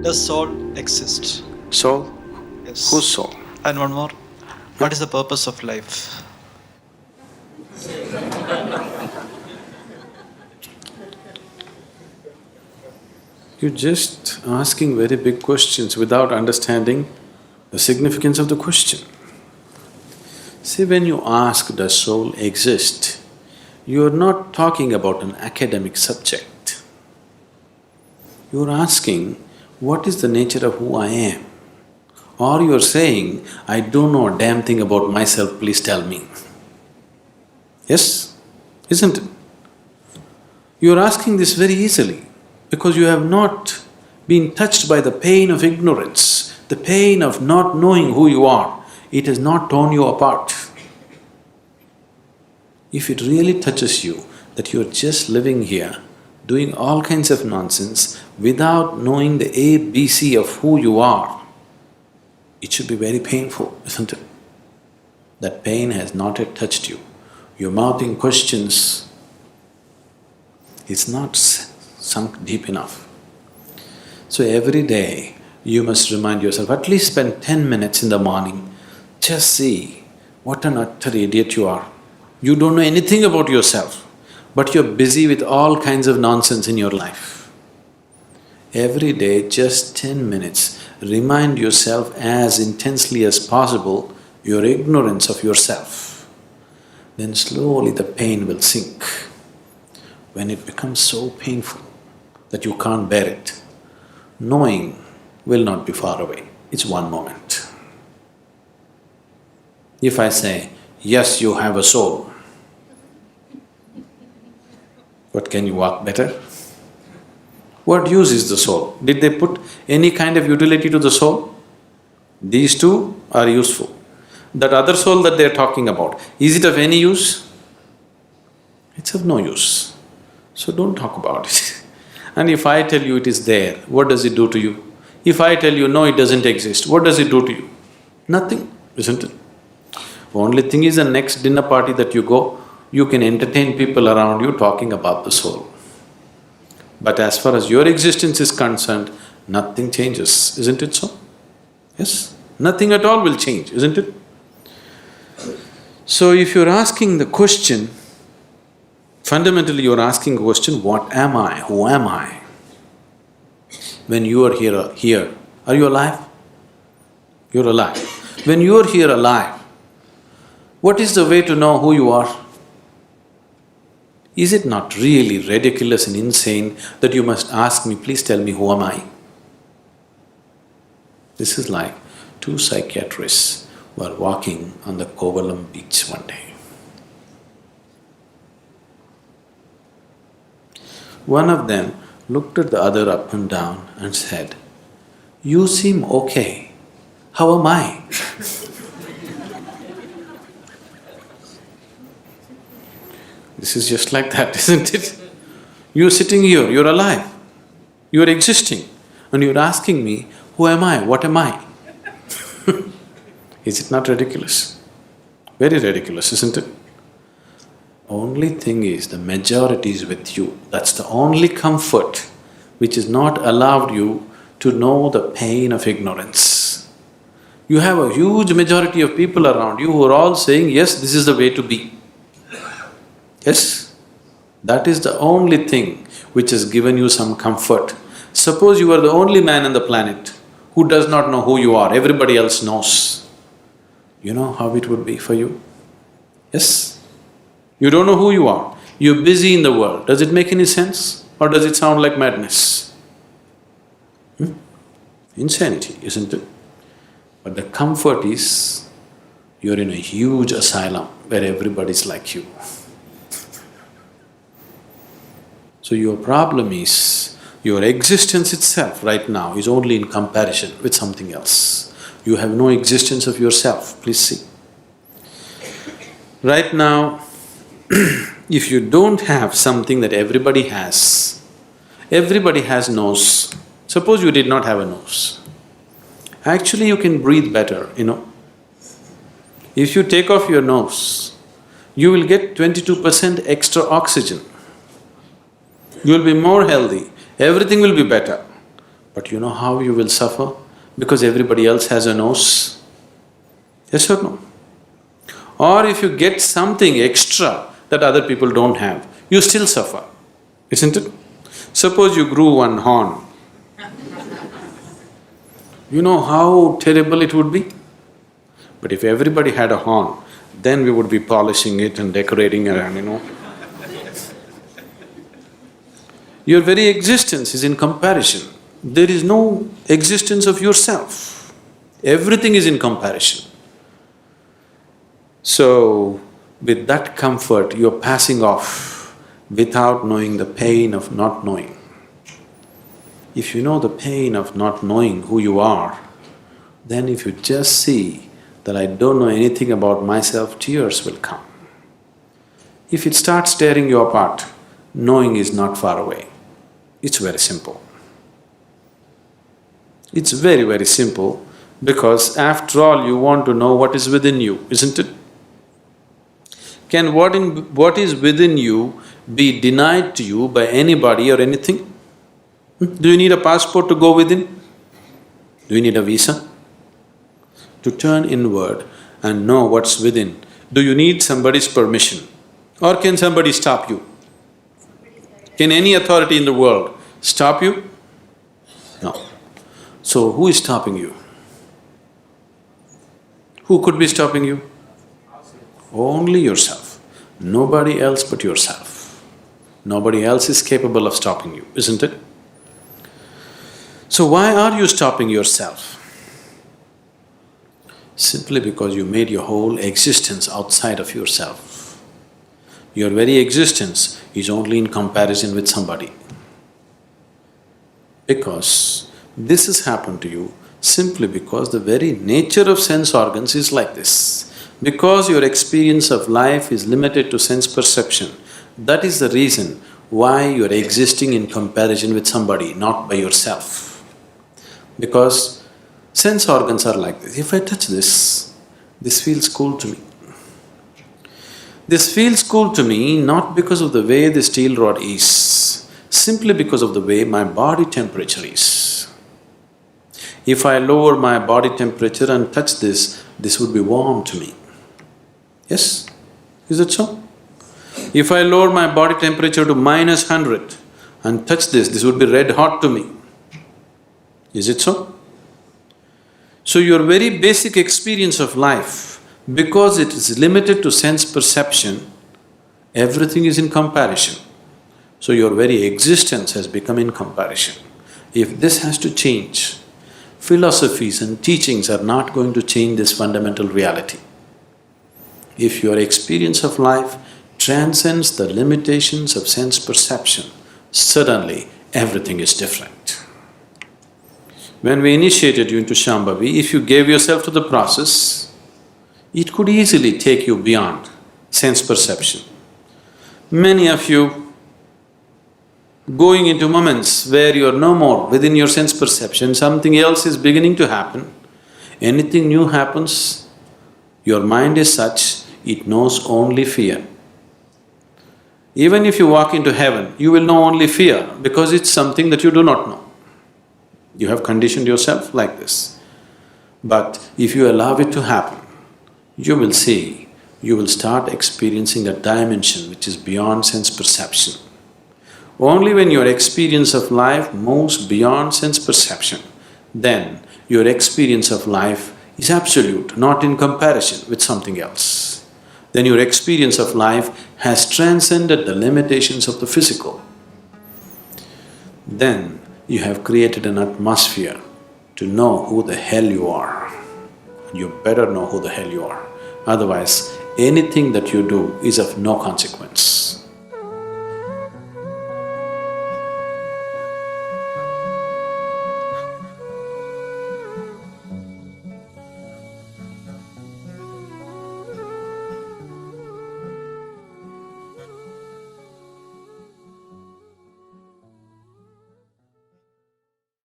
Does soul exist? Soul? Yes. Whose soul? And one more. What is the purpose of life? You're just asking very big questions without understanding the significance of the question. See, when you ask, does soul exist, you're not talking about an academic subject. You're asking, what is the nature of who I am? Or you're saying, I don't know a damn thing about myself, please tell me. Yes? Isn't it? You're asking this very easily because you have not been touched by the pain of ignorance, the pain of not knowing who you are. It has not torn you apart. If it really touches you that you're just living here, doing all kinds of nonsense without knowing the ABC of who you are, it should be very painful, isn't it? That pain has not yet touched you. You're mouthing questions, it's not sunk deep enough. So every day you must remind yourself, at least spend 10 minutes in the morning, just see what an utter idiot you are. You don't know anything about yourself, but you're busy with all kinds of nonsense in your life. Every day, just 10 minutes, remind yourself as intensely as possible your ignorance of yourself. Then slowly the pain will sink. When it becomes so painful that you can't bear it, knowing will not be far away, it's one moment. If I say, yes, you have a soul, but can you walk better? What use is the soul? Did they put any kind of utility to the soul? These two are useful. That other soul that they're talking about, is it of any use? It's of no use. So don't talk about it. And if I tell you it is there, what does it do to you? If I tell you no, it doesn't exist, what does it do to you? Nothing, isn't it? Only thing is, the next dinner party that you go, you can entertain people around you talking about the soul. But as far as your existence is concerned, nothing changes, isn't it so? Yes? Nothing at all will change, isn't it? So if you're asking the question, fundamentally you're asking the question, what am I? Who am I? When you are here, are you alive? You're alive. When you're here alive, what is the way to know who you are? Is it not really ridiculous and insane that you must ask me, please tell me who am I? This is like two psychiatrists were walking on the Kovalam beach one day. One of them looked at the other up and down and said, "You seem okay, how am I?" This is just like that, isn't it? You're sitting here, you're alive, you're existing, and you're asking me, who am I, what am I? Is it not ridiculous? Very ridiculous, isn't it? Only thing is, the majority is with you. That's the only comfort which has not allowed you to know the pain of ignorance. You have a huge majority of people around you who are all saying, yes, this is the way to be. Yes, that is the only thing which has given you some comfort. Suppose you are the only man on the planet who does not know who you are, everybody else knows. You know how it would be for you? Yes? You don't know who you are, you're busy in the world. Does it make any sense or does it sound like madness? Insanity, isn't it? But the comfort is, you're in a huge asylum where everybody's like you. So your problem is, your existence itself right now is only in comparison with something else. You have no existence of yourself, please see. Right now, if you don't have something that everybody has nose. Suppose you did not have a nose. Actually, you can breathe better, you know. If you take off your nose, you will get 22% extra oxygen. You will be more healthy, everything will be better. But you know how you will suffer? Because everybody else has a nose? Yes or no? Or if you get something extra that other people don't have, you still suffer, isn't it? Suppose you grew one horn. You know how terrible it would be? But if everybody had a horn, then we would be polishing it and decorating around. Your very existence is in comparison. There is no existence of yourself. Everything is in comparison. So, with that comfort, you're passing off without knowing the pain of not knowing. If you know the pain of not knowing who you are, then if you just see that I don't know anything about myself, tears will come. If it starts tearing you apart, knowing is not far away. It's very simple. It's very, very simple because after all you want to know what is within you, isn't it? Can what is within you be denied to you by anybody or anything? Do you need a passport to go within? Do you need a visa? To turn inward and know what's within, do you need somebody's permission? Or can somebody stop you? Can any authority in the world stop you? No. So who is stopping you? Who could be stopping you? Only yourself. Nobody else but yourself. Nobody else is capable of stopping you, isn't it? So why are you stopping yourself? Simply because you made your whole existence outside of yourself. Your very existence is only in comparison with somebody. Because this has happened to you simply because the very nature of sense organs is like this. Because your experience of life is limited to sense perception, that is the reason why you're existing in comparison with somebody, not by yourself. Because sense organs are like this. If I touch this feels cool to me. This feels cool to me not because of the way the steel rod is, simply because of the way my body temperature is. If I lower my body temperature and touch this would be warm to me. Yes? Is it so? If I lower my body temperature to -100 and touch this would be red hot to me. Is it so? So your very basic experience of life, because it is limited to sense perception, everything is in comparison. So your very existence has become in comparison. If this has to change, philosophies and teachings are not going to change this fundamental reality. If your experience of life transcends the limitations of sense perception, suddenly everything is different. When we initiated you into Shambhavi, if you gave yourself to the process, it could easily take you beyond sense perception. Many of you going into moments where you're no more within your sense perception, something else is beginning to happen. Anything new happens, your mind is such, it knows only fear. Even if you walk into heaven, you will know only fear because it's something that you do not know. You have conditioned yourself like this. But if you allow it to happen, you will see, you will start experiencing a dimension which is beyond sense perception. Only when your experience of life moves beyond sense perception, then your experience of life is absolute, not in comparison with something else. Then your experience of life has transcended the limitations of the physical. Then you have created an atmosphere to know who the hell you are. You better know who the hell you are. Otherwise, anything that you do is of no consequence.